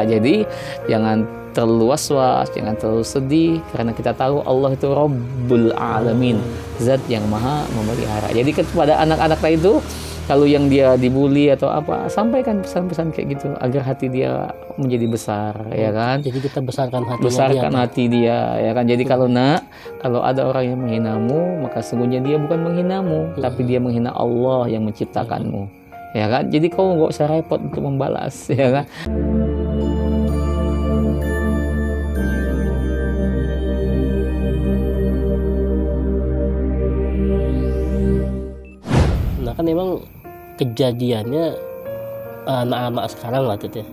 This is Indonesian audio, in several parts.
Jadi jangan terlalu was-was, jangan terlalu sedih, karena kita tahu Allah itu Rabbul Alamin, Zat yang maha memelihara. Jadi kepada anak-anak itu, kalau yang dia dibully atau apa, sampaikan pesan-pesan kayak gitu agar hati dia menjadi besar, ya kan? Jadi kita besarkan hatinya, besarkan hati dia, ya kan? Jadi kalau ada orang yang menghinamu, maka sungguhnya dia bukan menghinamu, tapi dia menghina Allah yang menciptakanmu, ya kan? Jadi kau nggak usah repot untuk membalas, ya kan? Nah kan memang kejadiannya anak-anak sekarang lah Tit, ya.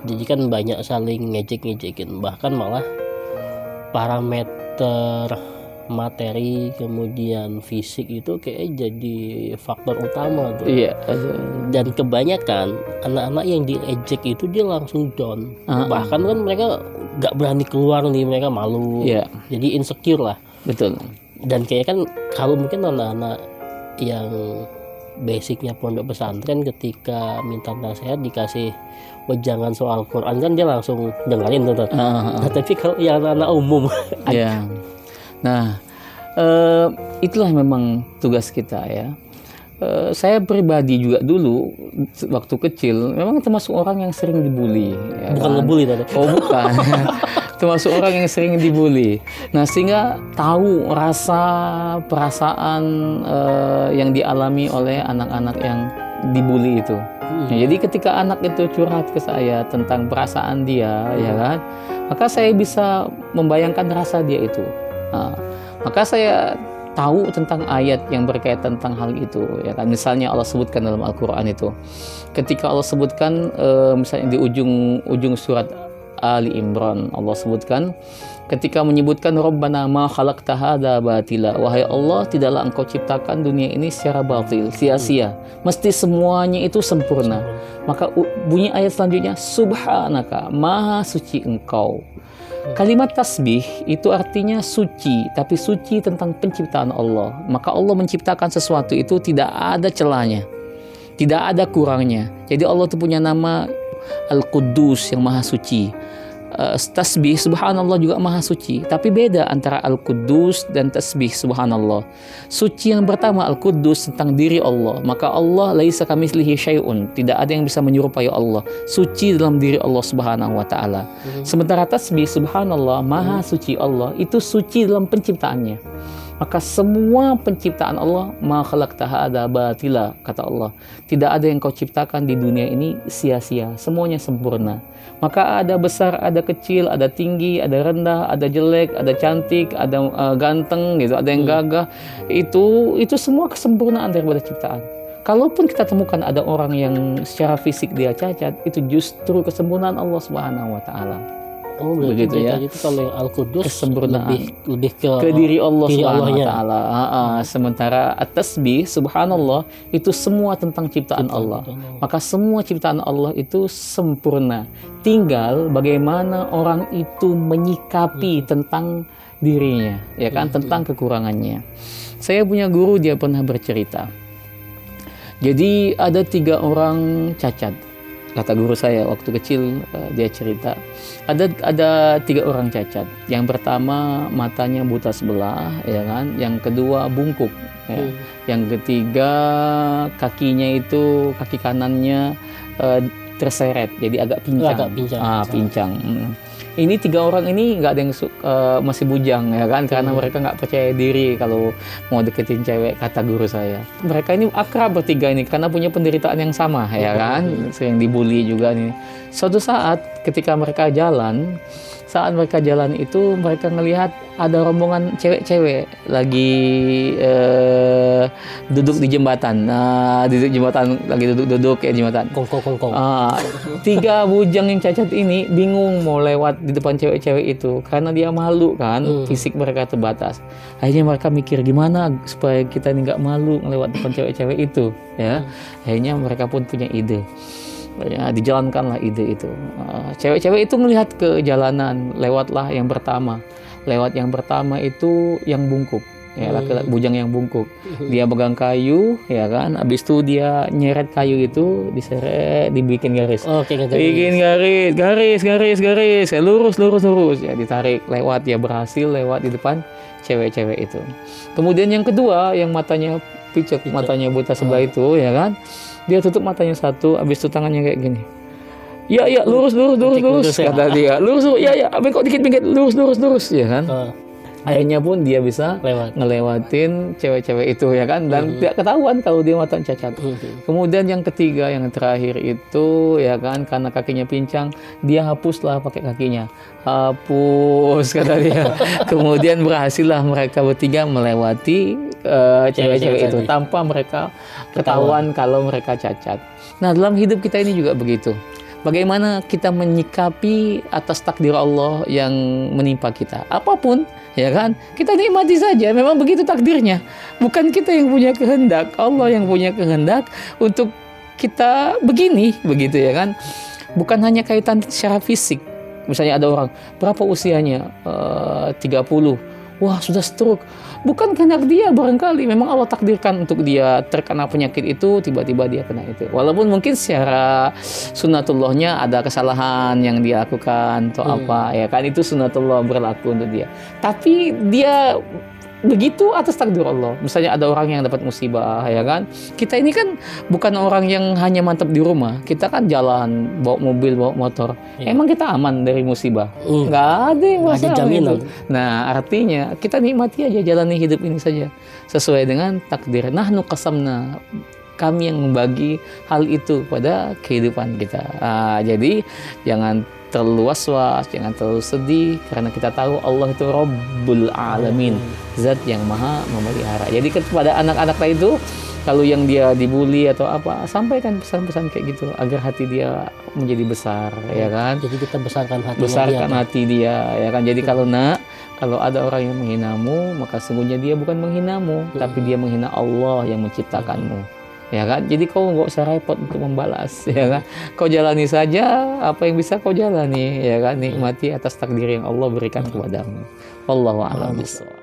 Jadi kan banyak saling ngejek-ngejekin, bahkan malah parameter materi kemudian fisik itu kayak jadi faktor utama tuh. Iya. Dan kebanyakan anak-anak yang diejek itu dia langsung down. Bahkan kan mereka nggak berani keluar nih, mereka malu. Iya. Jadi insecure lah. Betul. Dan kayak kan kalau mungkin anak-anak yang basicnya pondok pesantren ketika minta nasihat dikasih wejangan soal Quran kan dia langsung dengerin tuh. Nah, tapi kalau yang anak-anak umum ya. Nah, itulah memang tugas kita, ya. Saya pribadi juga dulu waktu kecil memang termasuk orang yang sering dibully, ya. Bukan ngebully tadi. Oh, bukan. Termasuk orang yang sering dibully. Nah, sehingga tahu perasaan yang dialami oleh anak-anak yang dibully itu. Nah, jadi ketika anak itu curhat ke saya tentang perasaan dia, ya kan, maka saya bisa membayangkan rasa dia itu. Nah, maka saya tahu tentang ayat yang berkaitan tentang hal itu, ya kan. Misalnya Allah sebutkan dalam Al-Quran itu, ketika Allah sebutkan misalnya di ujung surat Ali Imran, Allah sebutkan ketika menyebutkan Rabbana ma khalaqta hadza batila, wahai Allah, tidaklah engkau ciptakan dunia ini secara batil, sia-sia, mesti semuanya itu sempurna. Maka bunyi ayat selanjutnya, subhanaka, maha suci engkau. Kalimat tasbih itu artinya suci, tapi suci tentang penciptaan Allah. Maka Allah menciptakan sesuatu itu tidak ada celahnya, tidak ada kurangnya. Jadi Allah itu punya nama Al-Quddus, yang maha suci. Tasbih subhanallah juga maha suci, tapi beda antara Al-Quddus dan tasbih subhanallah. Suci yang pertama Al-Quddus tentang diri Allah, maka Allah laisa kamitslihi syai'un, tidak ada yang bisa menyerupai Allah, suci dalam diri Allah subhanahu wa ta'ala. Sementara tasbih subhanallah, maha suci Allah, itu suci dalam penciptaannya. Maka semua penciptaan Allah, ma khalaqta hadza batila, kata Allah, tidak ada yang kau ciptakan di dunia ini sia-sia, semuanya sempurna. Maka ada besar, ada kecil, ada tinggi, ada rendah, ada jelek, ada cantik, ada ganteng gitu, ada yang gagah. Itu semua kesempurnaan daripada ciptaan. Kalaupun kita temukan ada orang yang secara fisik dia cacat, itu justru kesempurnaan Allah Subhanahu wa taala. Oh, begitu ya. Itu kalau yang Al-Quddus kesempurnaan lebih ke diri Allah diri Subhanahu wa taala. Sementara at-tasbih subhanallah itu semua tentang ciptaan Allah. Maka semua ciptaan Allah itu sempurna. Tinggal bagaimana orang itu menyikapi tentang dirinya, ya kan, tentang kekurangannya. Saya punya guru, dia pernah bercerita. Jadi ada 3 orang cacat. Kata guru saya waktu kecil, dia cerita ada 3 orang cacat. Yang pertama matanya buta sebelah, ya kan. Yang kedua bungkuk, ya. Yang ketiga kakinya itu, kaki kanannya terseret, jadi agak pincang. Ini 3 orang ini nggak ada yang masih bujang, ya kan, karena mereka nggak percaya diri kalau mau deketin cewek, kata guru saya. Mereka ini akrab bertiga ini karena punya penderitaan yang sama, ya kan, sering dibully juga nih. Suatu saat ketika mereka jalan, itu mereka ngelihat ada rombongan cewek-cewek lagi duduk di jembatan. Lagi duduk ya jembatan. Kongkong. 3 bujang yang cacat ini bingung mau lewat di depan cewek-cewek itu karena dia malu kan, fisik mereka terbatas. Akhirnya mereka mikir gimana supaya kita ini nggak malu ngelewat depan cewek-cewek itu, ya. Akhirnya mereka pun punya ide. Ya, dijalankanlah ide itu. Cewek-cewek itu melihat ke jalanan, lewat yang pertama itu yang bungkuk, ya laki-laki bujang yang bungkuk. Dia pegang kayu, ya kan, habis itu dia nyeret kayu itu, diseret, dibikin garis. Oke, Bikin garis, ya, lurus, ya ditarik lewat, ya berhasil lewat di depan cewek-cewek itu. Kemudian yang kedua, yang matanya picek, matanya buta sebelah itu, ya kan, dia tutup matanya satu, habis itu tangannya kayak gini. Ya, lurus, kata dia. Lurus, ya, bengkok dikit, lurus, ya kan. Akhirnya pun dia bisa ngelewatin cewek-cewek itu, ya kan, dan tidak ketahuan kalau dia mata cacat. Kemudian yang ketiga, yang terakhir itu, ya kan, karena kakinya pincang, dia hapuslah pakai kakinya. Hapus, kata dia. Kemudian berhasillah mereka bertiga melewati cewek-cewek itu tanpa mereka ketahuan kalau mereka cacat. Nah, dalam hidup kita ini juga begitu. Bagaimana kita menyikapi atas takdir Allah yang menimpa kita. Apapun, ya kan? Kita nikmati saja, memang begitu takdirnya. Bukan kita yang punya kehendak, Allah yang punya kehendak untuk kita begini, begitu ya kan? Bukan hanya kaitan secara fisik. Misalnya ada orang, berapa usianya? 30. Wah, sudah stroke. Bukan kehendak dia barangkali. Memang Allah takdirkan untuk dia terkena penyakit itu, tiba-tiba dia kena itu. Walaupun mungkin secara sunatullahnya ada kesalahan yang dia lakukan atau apa, ya kan, itu sunatullah berlaku untuk dia. Tapi dia begitu atas takdir Allah. Misalnya ada orang yang dapat musibah, ya kan. Kita ini kan bukan orang yang hanya mantap di rumah. Kita kan jalan, bawa mobil, bawa motor. Emang kita aman dari musibah? Nggak ada yang masalah. Jaminan. Nah, artinya kita nikmati aja, jalani hidup ini saja sesuai dengan takdir. Nahnu qasamna, kami yang membagi hal itu pada kehidupan kita. Jadi jangan terlalu was-was, jangan terlalu sedih, karena kita tahu Allah itu Rabbul Alamin, zat yang maha memelihara. Jadi kepada anak-anak itu, kalau yang dia dibully atau apa, sampaikan pesan-pesan kayak gitu agar hati dia menjadi besar, ya kan. Jadi kita besarkan hati dia, ya kan. Jadi kalau ada orang yang menghinamu, maka sungguhnya dia bukan menghinamu, tapi dia menghina Allah yang menciptakanmu. Ya kan, jadi kau nggak usah repot untuk membalas, ya kan. Kau jalani saja apa yang bisa kau jalani, ya kan. Nikmati atas takdir yang Allah berikan kepadamu. Wallahu a'lam bishawab.